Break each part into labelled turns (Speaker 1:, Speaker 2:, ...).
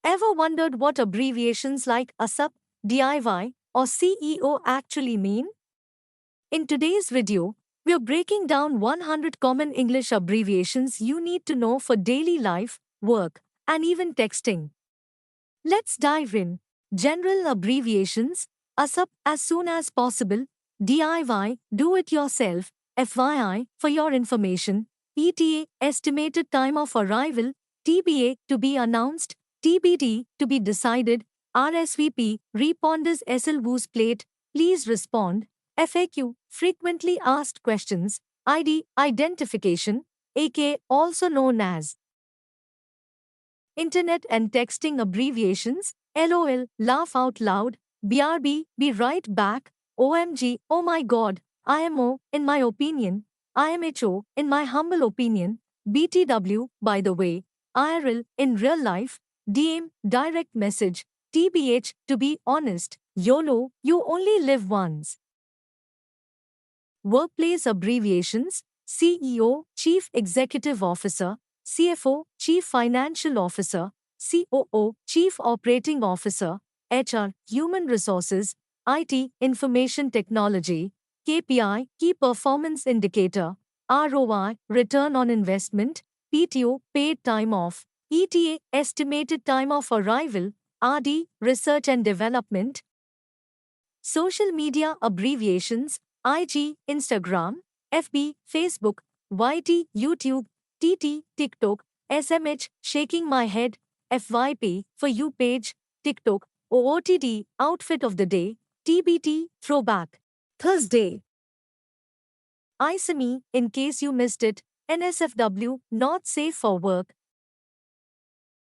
Speaker 1: Ever wondered what abbreviations like ASAP, DIY, or CEO actually mean? In today's video, we're breaking down 100 common English abbreviations you need to know for daily life, work, and even texting. Let's dive in. General abbreviations: ASAP, as soon as possible; DIY, do it yourself; FYI, for your information; ETA, estimated time of arrival; TBA, to be announced; TBD, to be decided; RSVP, responders SL whose plate, please respond; FAQ, frequently asked questions; ID, identification; AK, also known as Internet and texting abbreviations: LOL, laugh out loud; BRB, be right back; OMG, oh my god; IMO, in my opinion; IMHO, in my humble opinion; BTW, by the way; IRL, in real life; DM, direct message; TBH, to be honest; YOLO, you only live once. Workplace abbreviations: CEO, Chief Executive Officer; CFO, Chief Financial Officer; COO, Chief Operating Officer; HR, Human Resources; IT, Information Technology; KPI, Key Performance Indicator; ROI, Return on Investment; PTO, Paid Time Off; ETA, Estimated Time of Arrival; RD, Research and Development. Social media abbreviations: IG, Instagram; FB, Facebook; YT, YouTube; TT, TikTok; SMH, shaking my head; FYP, for you page; TikTok; OOTD, outfit of the day; TBT, throwback Thursday; ISME, in case you missed it; NSFW, not safe for work.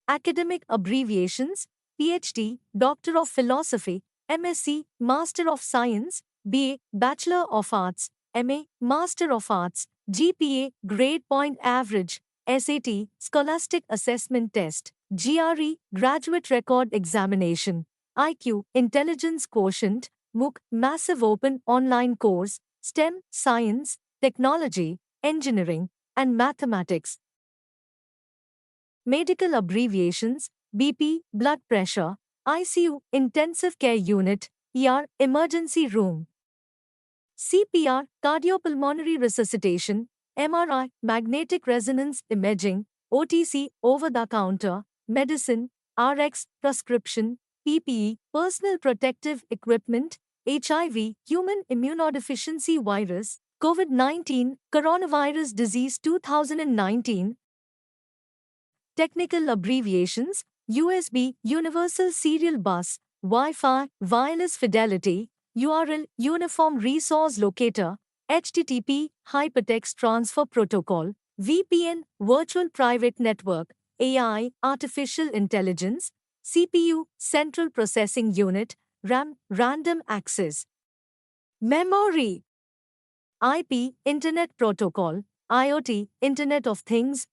Speaker 1: Academic abbreviations: PhD, Doctor of Philosophy; MSc, Master of Science; BA, Bachelor of Arts; MA, Master of Arts; GPA, grade point average; SAT, Scholastic Assessment Test; GRE, Graduate Record Examination; IQ, Intelligence Quotient; MOOC, Massive Open Online Course; STEM, Science, Technology, Engineering, and Mathematics. Medical abbreviations: BP, blood pressure; ICU, intensive care unit; ER, emergency room; CPR, cardiopulmonary resuscitation; MRI, magnetic resonance imaging; OTC, over the counter medicine; RX, prescription; PPE, personal protective equipment; HIV, human immunodeficiency virus; COVID-19, coronavirus disease 2019. Technical abbreviations: USB, Universal Serial Bus; Wi-Fi, Wireless Fidelity; URL, Uniform Resource Locator; HTTP, Hypertext Transfer Protocol; VPN, Virtual Private Network; AI, Artificial Intelligence; CPU, Central Processing Unit; RAM, Random Access Memory; IP, Internet Protocol; IoT, Internet of Things.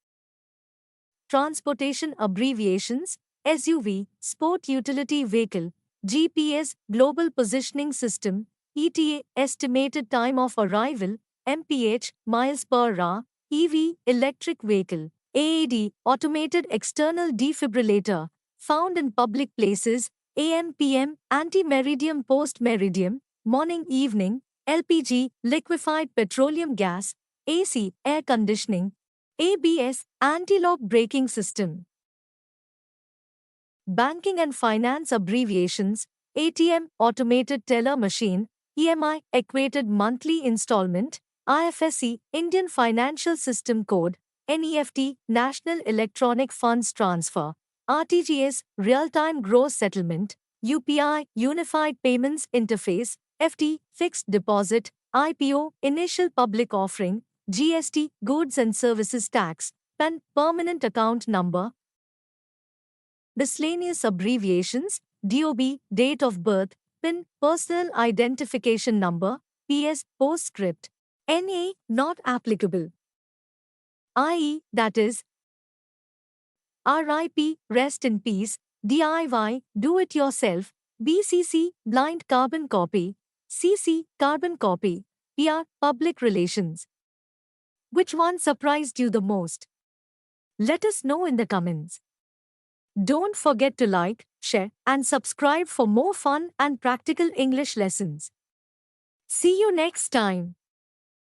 Speaker 1: Transportation abbreviations: SUV, Sport Utility Vehicle; GPS, Global Positioning System; ETA, Estimated Time of Arrival; MPH, Miles per Hour; EV, Electric Vehicle; AED, Automated External Defibrillator, found in public places; AM, PM, Ante-Meridium, Post-Meridium, Morning, Evening; LPG, Liquefied Petroleum Gas; AC, Air Conditioning; ABS, Anti-Lock Braking System. Banking and finance abbreviations: ATM, Automated Teller Machine; EMI, Equated Monthly Installment; IFSC, Indian Financial System Code; NEFT, National Electronic Funds Transfer; RTGS, Real-Time Gross Settlement; UPI, Unified Payments Interface; FT, Fixed Deposit; IPO, Initial Public Offering; GST, Goods and Services Tax; PAN, Permanent Account Number. Miscellaneous abbreviations: DOB, Date of Birth; PIN, Personal Identification Number; PS, Postscript; NA, not applicable; IE, that is RIP, Rest in Peace; DIY, Do It Yourself; BCC, Blind Carbon Copy; CC, Carbon Copy; PR, Public Relations. Which one surprised you the most? Let us know in the comments. Don't forget to like, share, and subscribe for more fun and practical English lessons. See you next time.